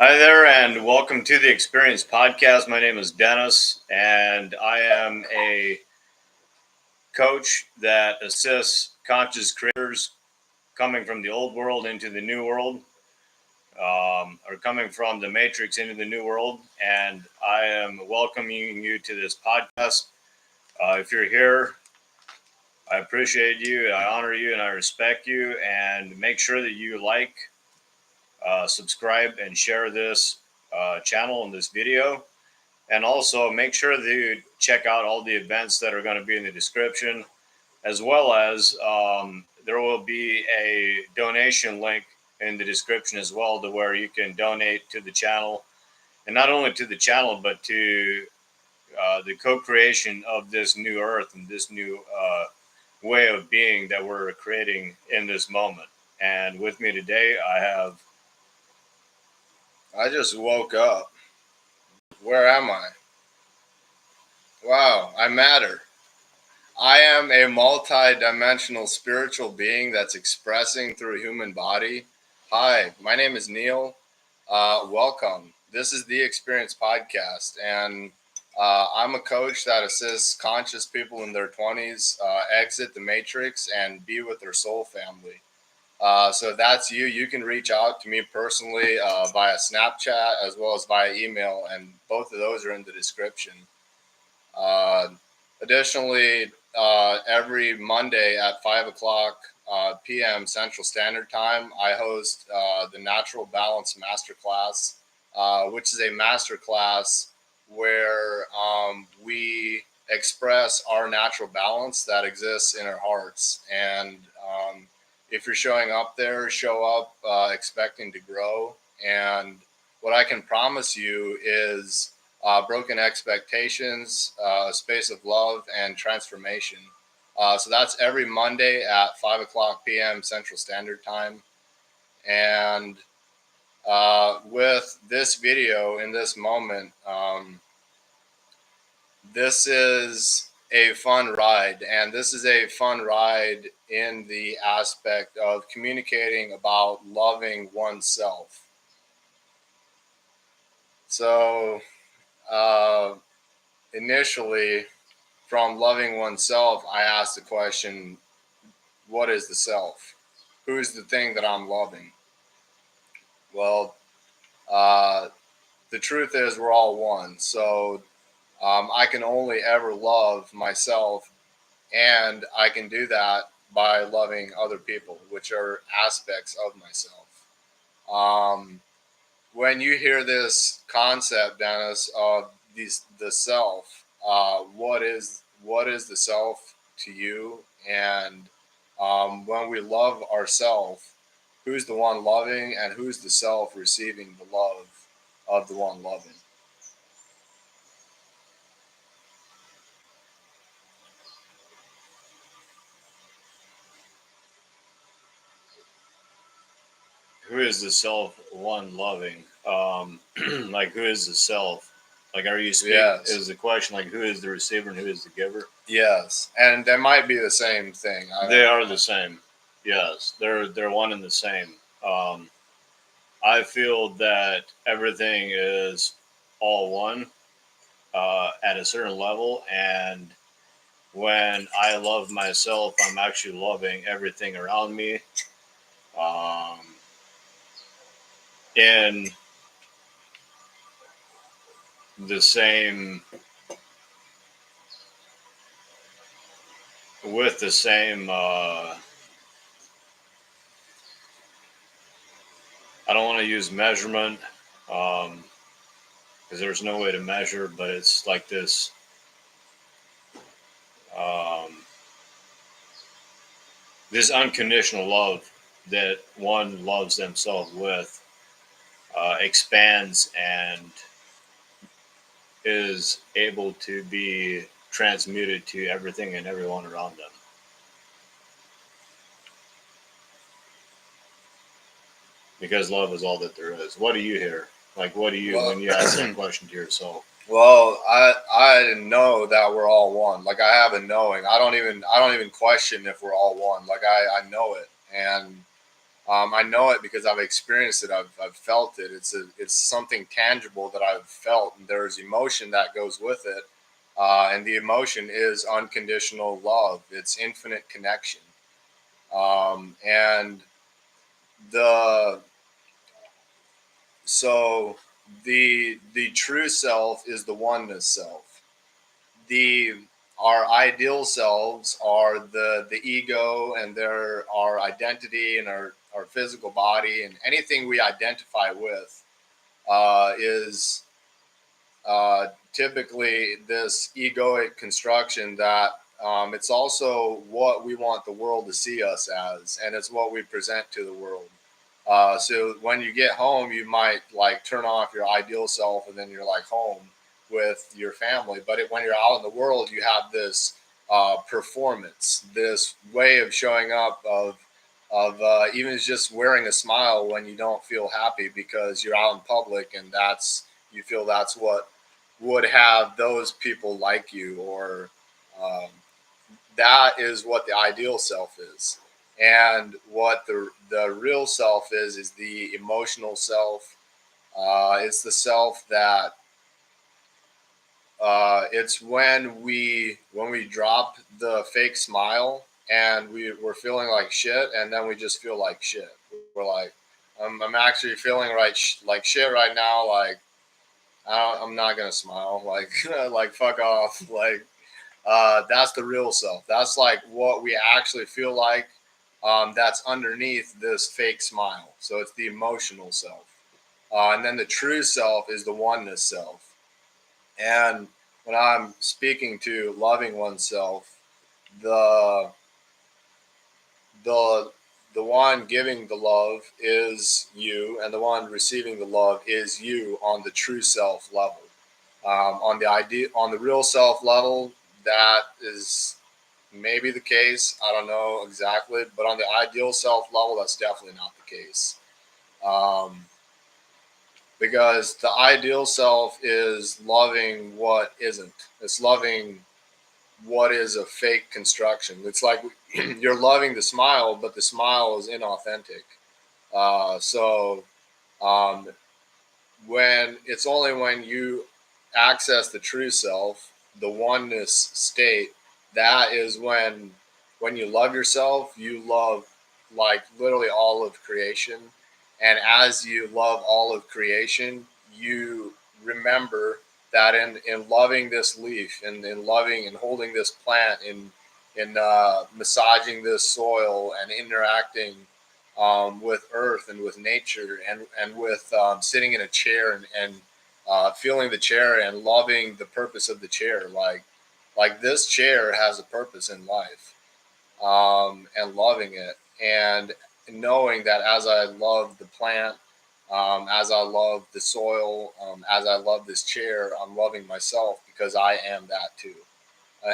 Hi there, and welcome to the Experience Podcast. My name is Dennis, and I am a coach that assists conscious creators coming from the old world into the new world, or coming from the matrix into the new world. And I am welcoming you to this podcast. If you're here, I appreciate you, I honor you, and I respect you. And make sure that you like, subscribe, and share this channel and this video. And also make sure that you check out all the events that are going to be in the description, as well as there will be a donation link in the description as well, to where you can donate to the channel, and not only to the channel, but to the co-creation of this new earth and this new way of being that we're creating in this moment. And with me today, I just woke up. Where am I? Wow, I matter. I am a multi-dimensional spiritual being that's expressing through a human body. Hi, my name is Neal. Welcome. This is the Experience Podcast, and I'm a coach that assists conscious people in their 20s exit the matrix and be with their soul family. So if that's you, you can reach out to me personally via Snapchat as well as via email, and both of those are in the description. Uh, Additionally, every Monday at 5 o'clock p.m. Central Standard Time, I host the Natural Balance Masterclass, which is a masterclass where we express our natural balance that exists in our hearts. And if you're showing up there, show up expecting to grow. And what I can promise you is broken expectations, a space of love, and transformation. So that's every Monday at 5 o'clock p.m. Central Standard Time. And with this video in this moment, this is a fun ride. And this is a fun ride in the aspect of communicating about loving oneself. So, initially, from loving oneself, I asked the question, what is the self? Who is the thing that I'm loving? Well, the truth is we're all one. So I can only ever love myself, and I can do that by loving other people, which are aspects of myself. When you hear this concept, Dennis, of the self, what is the self to you? And when we love ourself, who's the one loving, and who's the self receiving the love of the one loving? who is the self one loving? Like, who is the self? Like, are you speaking? Yes. Is the question like, who is the receiver and who is the giver? Yes, and they might be the same thing. They are the same. Yes, they're one and the same. I feel that everything is all one at a certain level, and when I love myself, I'm actually loving everything around me. Um, in the same with the same I don't want to use measurement because there's no way to measure, but it's like this um, this unconditional love that one loves themselves with expands and is able to be transmuted to everything and everyone around them. Because love is all that there is. What do you hear? Like, what do you, when you ask that question to yourself? Well, I know that we're all one. Like, I have a knowing. I don't even question if we're all one. Like, I know it. And I know it because I've experienced it. I've felt it. It's something tangible that I've felt, and there's emotion that goes with it. And the emotion is unconditional love. It's infinite connection. And the so the true self is the oneness self. The Our ideal selves are the ego, and there our identity and our physical body, and anything we identify with is typically this egoic construction that it's also what we want the world to see us as, and it's what we present to the world. So when you get home, you might like turn off your ideal self, and then you're like home with your family. But when you're out in the world, you have this performance, this way of showing up of even just wearing a smile when you don't feel happy because you're out in public, and you feel that's what would have those people like you, or um, that is what the ideal self is. And what the real self is the emotional self. It's the self that it's when we drop the fake smile, and we're feeling like shit, and then we just feel like shit. We're like, I'm actually feeling like shit right now. Like I'm not gonna smile. Like like fuck off. Like that's the real self. That's like what we actually feel like. That's underneath this fake smile. So it's the emotional self. And then the true self is the oneness self. And when I'm speaking to loving oneself, the the the one giving the love is you, and the one receiving the love is you on the true self level. On the real self level, that is maybe the case. I don't know exactly, but on the ideal self level, that's definitely not the case. Um, because the ideal self is loving what isn't. It's loving what is a fake construction. It's like you're loving the smile, but the smile is inauthentic. So um, when it's only when you access the true self, the oneness state, that is when you love yourself, you love like literally all of creation. And as you love all of creation, you remember that in loving this leaf, and in loving and holding this plant, in massaging this soil, and interacting with earth and with nature, and with sitting in a chair, and feeling the chair and loving the purpose of the chair. Like this chair has a purpose in life, and loving it, and knowing that as I love the plant, as I love the soil, as I love this chair, I'm loving myself because I am that too,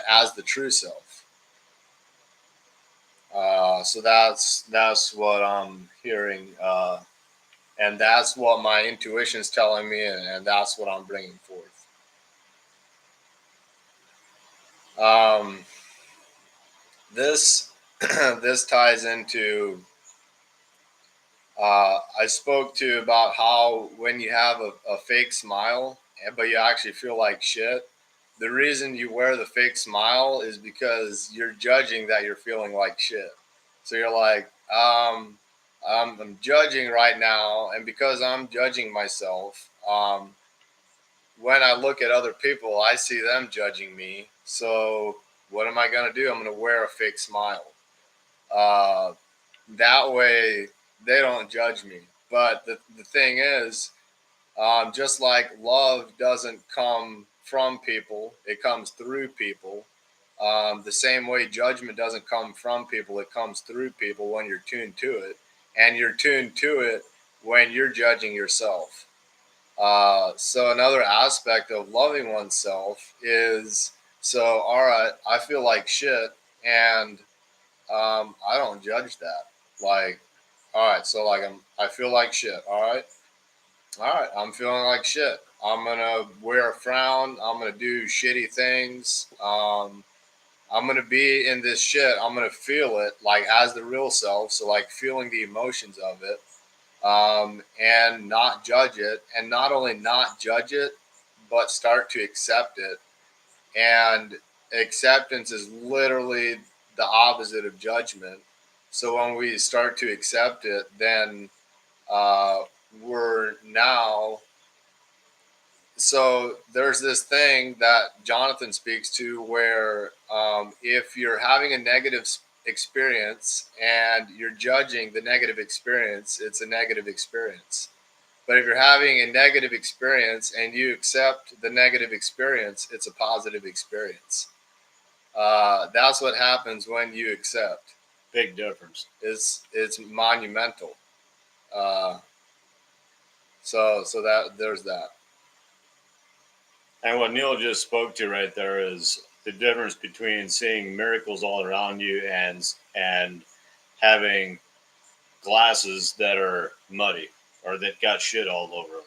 as the true self. So that's what I'm hearing, and that's what my intuition's telling me, and that's what I'm bringing forth. Um, this this ties into I spoke to about how when you have a fake smile, but you actually feel like shit. The reason you wear the fake smile is because you're judging that you're feeling like shit. So you're like, I'm judging right now, and because I'm judging myself, when I look at other people, I see them judging me. So what am I gonna do? I'm gonna wear a fake smile. Uh, that way they don't judge me. But the thing is, just like love doesn't come from people, it comes through people. The same way judgment doesn't come from people, it comes through people when you're tuned to it. And you're tuned to it when you're judging yourself. So another aspect of loving oneself is, so all right, I feel like shit, and I don't judge that. Like, all right, so like I feel like shit. All right, I'm feeling like shit. I'm gonna wear a frown. I'm gonna do shitty things. I'm going to be in this shit. I'm going to feel it like as the real self. So like feeling the emotions of it, and not judge it. And not only not judge it, but start to accept it. And acceptance is literally the opposite of judgment. So when we start to accept it, then uh, we're now. So there's this thing that Jonathan speaks to where if you're having a negative experience and you're judging the negative experience, it's a negative experience. But if you're having a negative experience and you accept the negative experience, it's a positive experience. That's what happens when you accept. Big difference. It's monumental. Uh, so that there's that. And what Neal just spoke to right there is the difference between seeing miracles all around you and having glasses that are muddy or that got shit all over them.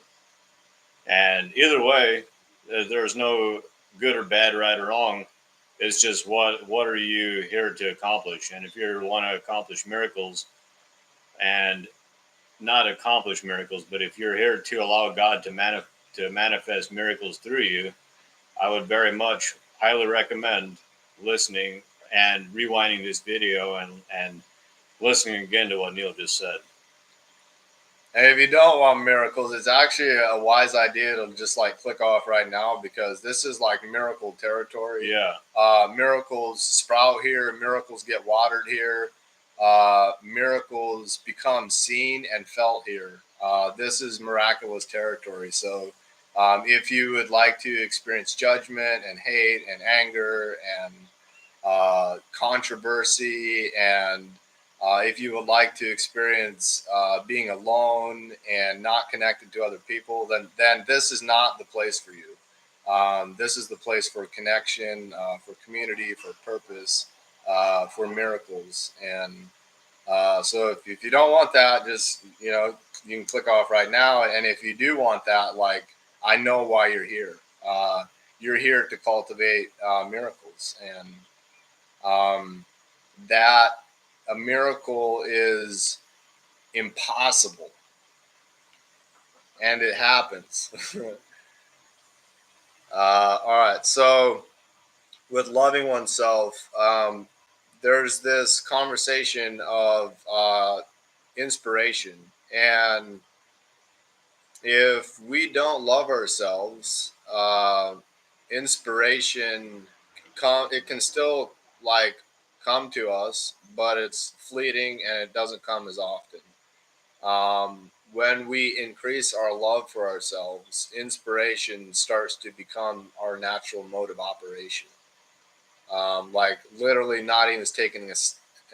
And either way, there's no good or bad, right or wrong. It's just what are you here to accomplish? And if you want to accomplish miracles and not accomplish miracles, but if you're here to allow God to manifest miracles through you, I would very much highly recommend listening and rewinding this video and listening again to what Neal just said. And if you don't want miracles, it's actually a wise idea to just like click off right now because this is like miracle territory. Yeah. Miracles sprout here, miracles get watered here, miracles become seen and felt here. This is miraculous territory. So if you would like to experience judgment and hate and anger and controversy and if you would like to experience being alone and not connected to other people, then this is not the place for you. This is the place for connection, for community, for purpose, for miracles. And so if you don't want that, just, you can click off right now. And if you do want that, like, I know why you're here. You're here to cultivate miracles. And that a miracle is impossible and it happens. All right, so with loving oneself, there's this conversation of inspiration, and if we don't love ourselves, inspiration it can still like come to us, but it's fleeting and it doesn't come as often. When we increase our love for ourselves, inspiration starts to become our natural mode of operation. Like literally not even taking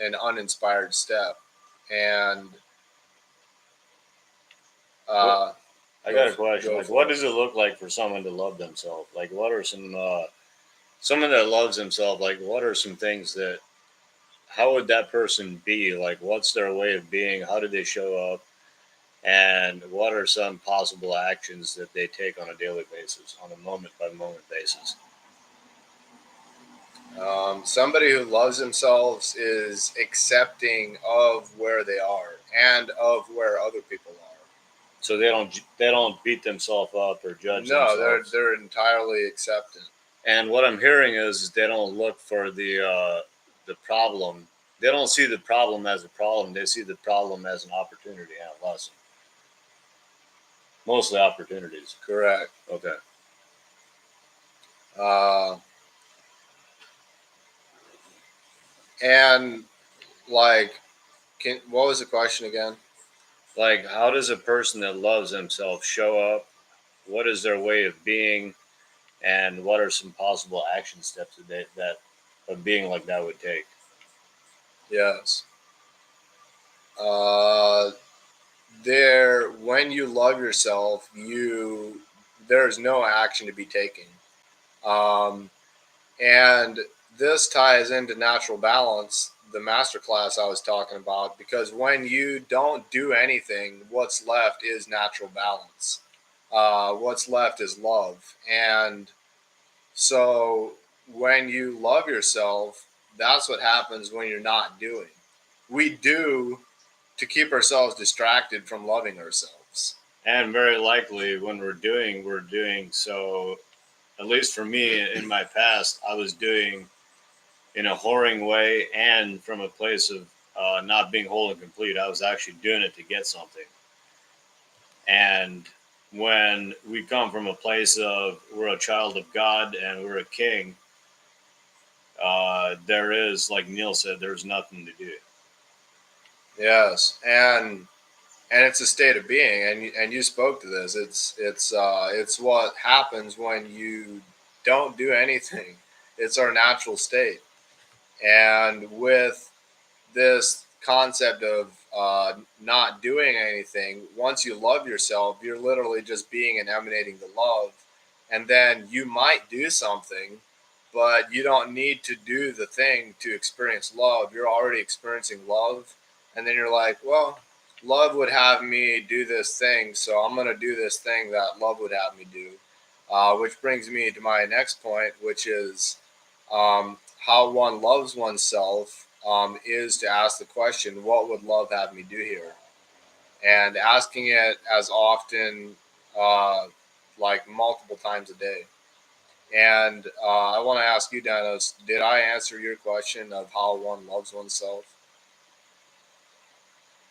an uninspired step. And I got a question. Like, what does it look like for someone to love themselves? Like, what are someone that loves themselves? Like, what are some things that, how would that person be? Like, what's their way of being? How do they show up? And what are some possible actions that they take on a daily basis, on a moment by moment basis? Somebody who loves themselves is accepting of where they are and of where other people are. So they don't beat themselves up or judge themselves. No, they're entirely acceptant. And what I'm hearing is they don't look for the problem. They don't see the problem as a problem. They see the problem as an opportunity and a lesson. Mostly opportunities. Correct. Okay. And like, what was the question again? Like, how does a person that loves themselves show up? What is their way of being? And what are some possible action steps that a being like that would take? Yes. When you love yourself, there's no action to be taken. And this ties into natural balance, the masterclass I was talking about, because when you don't do anything, what's left is natural balance. What's left is love. And so when you love yourself, that's what happens when you're not doing. We do to keep ourselves distracted from loving ourselves. And very likely when we're doing so, at least for me in my past, I was doing in a whoring way and from a place of not being whole and complete. I was actually doing it to get something. And when we come from a place of we're a child of God and we're a king, there is, like Neal said, there's nothing to do. Yes, and it's a state of being, and you spoke to this. It's what happens when you don't do anything. It's our natural state, and with this concept of not doing anything, once you love yourself, you're literally just being and emanating the love, and then you might do something, but you don't need to do the thing to experience love. You're already experiencing love, and then you're like, well, love would have me do this thing, so I'm going to do this thing that love would have me do. Which brings me to my next point, which is how one loves oneself is to ask the question, what would love have me do here? And asking it as often, uh, like multiple times a day. And I want to ask you, Dennis, did I answer your question of how one loves oneself?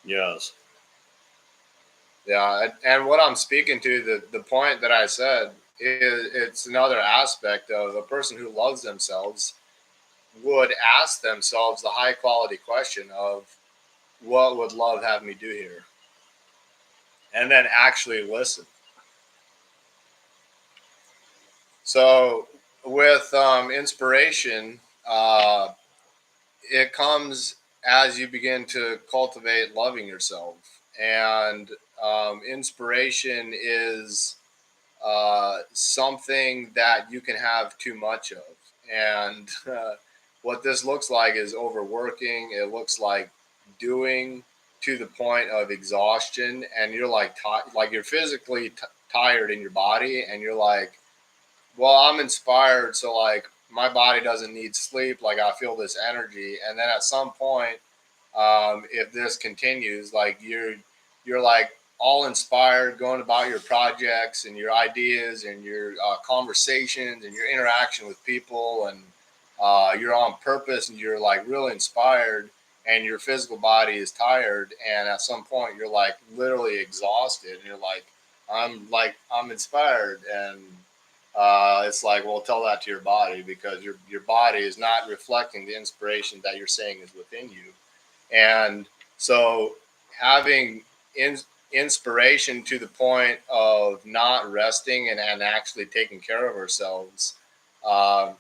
Yes. Yeah, and what I'm speaking to, the point that I said, is it's another aspect of a person who loves themselves would ask themselves the high quality question of, what would love have me do here? And then actually listen. So, with inspiration, uh, it comes as you begin to cultivate loving yourself. And inspiration is something that you can have too much of. And what this looks like is overworking. It looks like doing to the point of exhaustion, and you're like you're physically tired in your body, and you're like, well, I'm inspired, so like my body doesn't need sleep. Like I feel this energy, and then at some point, if this continues, like you're like all inspired, going about your projects and your ideas and your conversations and your interaction with people, and you're on purpose and you're like really inspired, and your physical body is tired, and at some point you're like literally exhausted, and you're like I'm inspired, and it's like, well, tell that to your body, because your body is not reflecting the inspiration that you're saying is within you. And so having in, inspiration to the point of not resting and actually taking care of ourselves uh,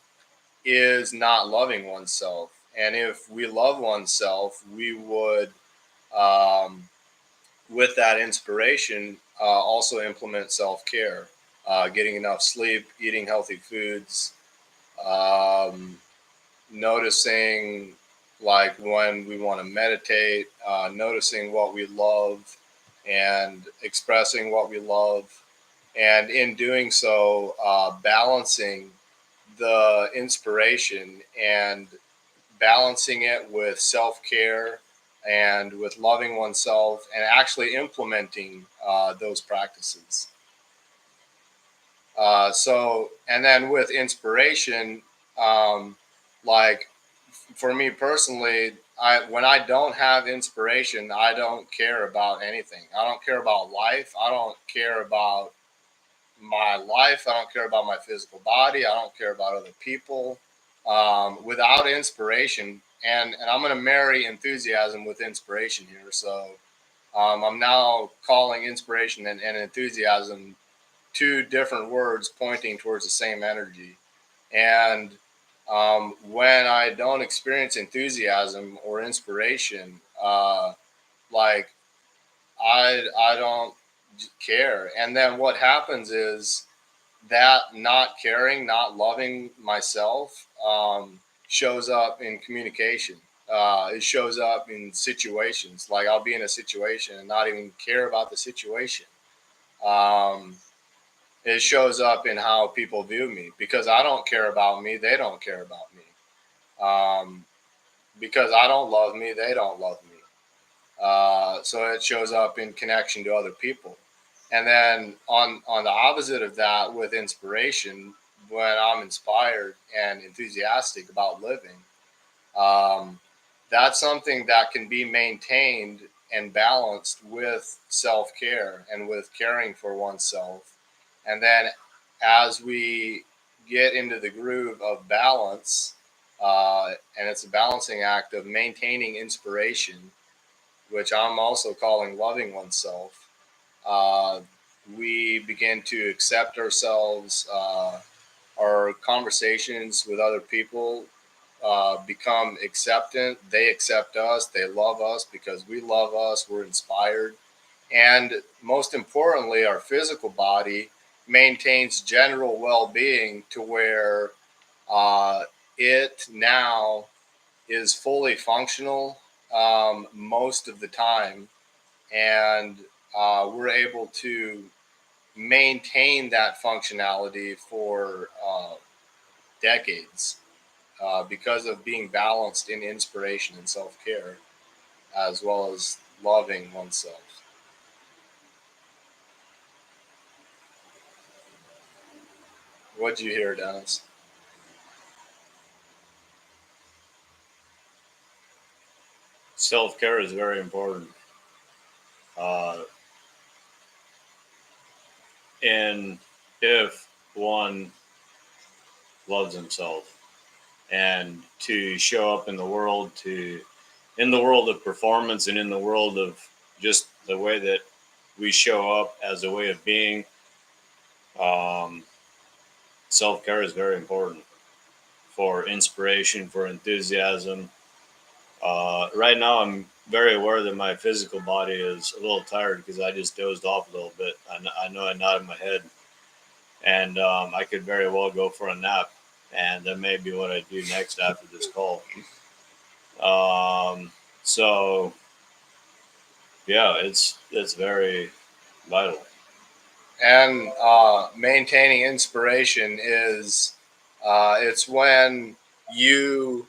is not loving oneself. And if we love oneself, we would, um, with that inspiration, also implement self care, getting enough sleep, eating healthy foods, um, noticing like when we want to meditate, noticing what we love and expressing what we love. And in doing so, balancing the inspiration and balancing it with self care and with loving oneself and actually implementing those practices. And then with inspiration, um, like for me personally, when I don't have inspiration, I don't care about anything. I don't care about life. I don't care about my life. I don't care about my physical body. I don't care about other people. Without inspiration, and I'm going to marry enthusiasm with inspiration here. So I'm now calling inspiration and enthusiasm two different words pointing towards the same energy. And when I don't experience enthusiasm or inspiration, like I don't care. And then what happens is that not caring, not loving myself, shows up in communication. It shows up in situations. Like I'll be in a situation and not even care about the situation. Um, It shows up in how people view me. Because I don't care about me, they don't care about me. Because I don't love me, they don't love me. So it shows up in connection to other people. And then on the opposite of that, with inspiration, when I'm inspired and enthusiastic about living, um, that's something that can be maintained and balanced with self-care and with caring for oneself. And then as we get into the groove of balance, and it's a balancing act of maintaining inspiration, which I'm also calling loving oneself, uh, we begin to accept ourselves. Our conversations with other people become acceptant. They accept us. They love us because we love us. We're inspired. And most importantly, our physical body maintains general well being to where uh, it now is fully functional most of the time. And we're able to maintain that functionality for decades because of being balanced in inspiration and self-care, as well as loving oneself. What'd you hear, Dennis? Self-care is very important. Uh, and if one loves himself, and to show up in the world, in the world of performance, and in the world of just the way that we show up as a way of being, um, self-care is very important for inspiration, for enthusiasm. Right now, I'm very aware that my physical body is a little tired because I just dozed off a little bit. I know I nodded my head, and I could very well go for a nap, and that may be what I do next after this call. So yeah, it's very vital. And maintaining inspiration is it's when you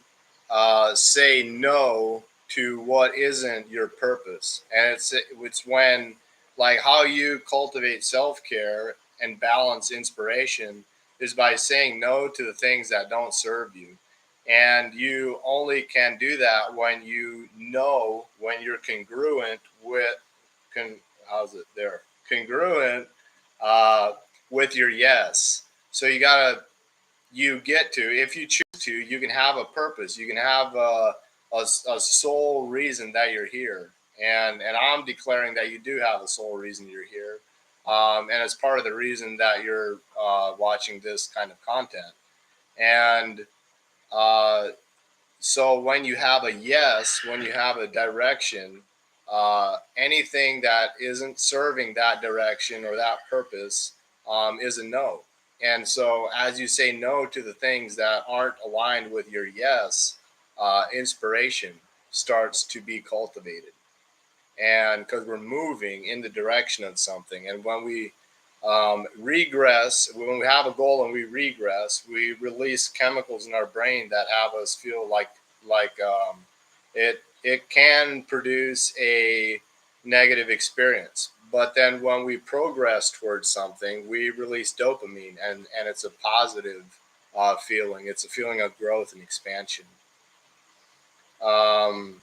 say no to what isn't your purpose, and it's when, like, how you cultivate self-care and balance inspiration is by saying no to the things that don't serve you. And you only can do that when you know, when you're congruent with how's it there, congruent uh, with your yes. So you get to, if you choose to, you can have a purpose. You can have a sole reason that you're here. And I'm declaring that you do have a sole reason you're here. And it's part of the reason that you're watching this kind of content. And uh, so when you have a yes, when you have a direction, anything that isn't serving that direction or that purpose is a no. And so as you say no to the things that aren't aligned with your yes, inspiration starts to be cultivated. And because we're moving in the direction of something, and when we regress, when we have a goal and we regress, we release chemicals in our brain that have us feel like it can produce a negative experience. But then when we progress towards something, we release dopamine, and it's a positive feeling. It's a feeling of growth and expansion. Um,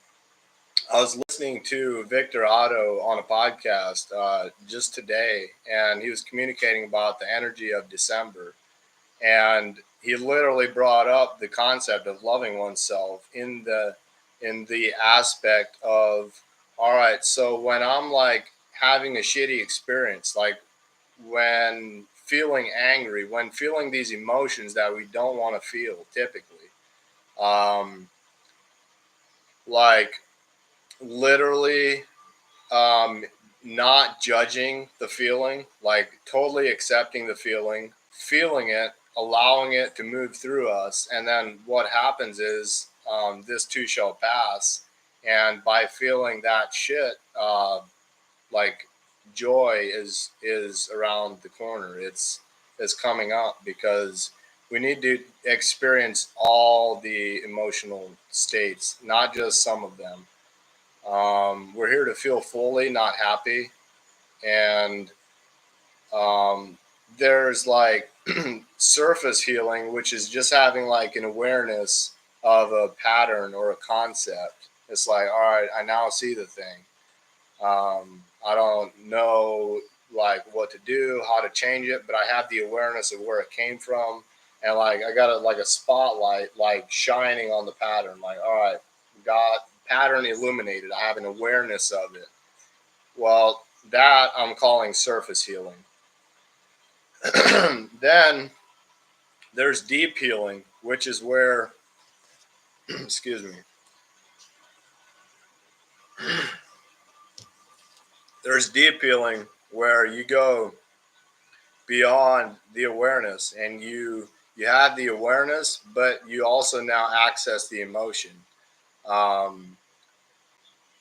I was listening to Victor Otto on a podcast just today, and he was communicating about the energy of December. And he literally brought up the concept of loving oneself in the aspect of, all right, so when I'm like having a shitty experience, like when feeling angry, when feeling these emotions that we don't want to feel typically, um, like literally um, not judging the feeling, like totally accepting the feeling, feeling it, allowing it to move through us. And then what happens is this too shall pass. And by feeling that shit, like joy is around the corner. It's coming up because we need to experience all the emotional states, not just some of them. We're here to feel fully, not happy. And there's like surface healing, which is just having like an awareness of a pattern or a concept. It's like, all right, I now see the thing. I don't know like what to do, how to change it, but I have the awareness of where it came from, and like I got like a spotlight like shining on the pattern. Like, all right, got pattern illuminated. I have an awareness of it. Well, that I'm calling surface healing. Then there's deep healing, which is where, excuse me, there's deep healing where you go beyond the awareness, and you have the awareness, but you also now access the emotion. Um,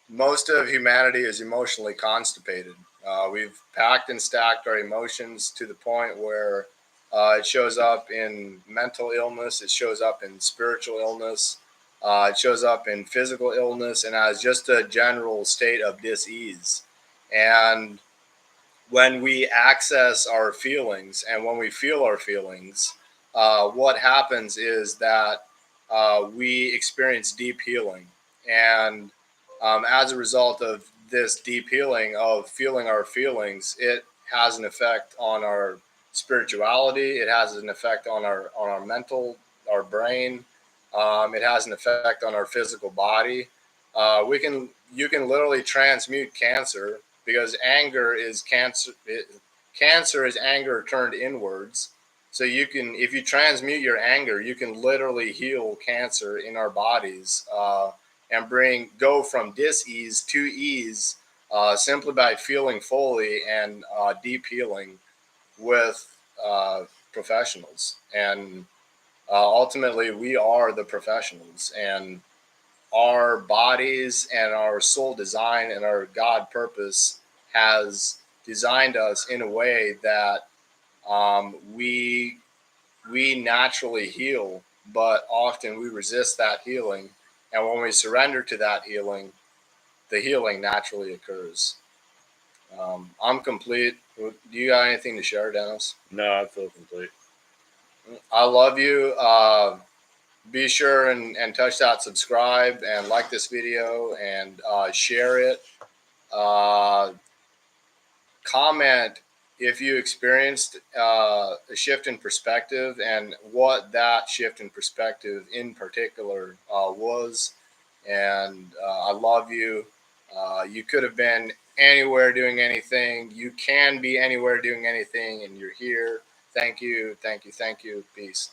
Most of humanity is emotionally constipated. We've packed and stacked our emotions to the point where it shows up in mental illness, it shows up in spiritual illness, it shows up in physical illness, and as just a general state of dis-ease. And when we access our feelings and when we feel our feelings, what happens is that we experience deep healing. And as a result of this deep healing of feeling our feelings, it has an effect on our spirituality. It has an effect on our mental, our brain. It has an effect on our physical body. You can literally transmute cancer because anger is cancer. Cancer is anger turned inwards. So you can, if you transmute your anger, you can literally heal cancer in our bodies and go from dis-ease to ease simply by feeling fully and deep healing with professionals. And ultimately, we are the professionals, and our bodies and our soul design and our God purpose has designed us in a way that we naturally heal, but often we resist that healing. And when we surrender to that healing, the healing naturally occurs. I'm complete. Do you got anything to share, Dennis? No, I feel complete. I love you. Be sure and touch that subscribe and like this video and share it. Uh, Comment if you experienced a shift in perspective and what that shift in perspective in particular was. And I love you. You could have been anywhere doing anything. You can be anywhere doing anything, and you're here. Thank you. Thank you. Thank you. Peace.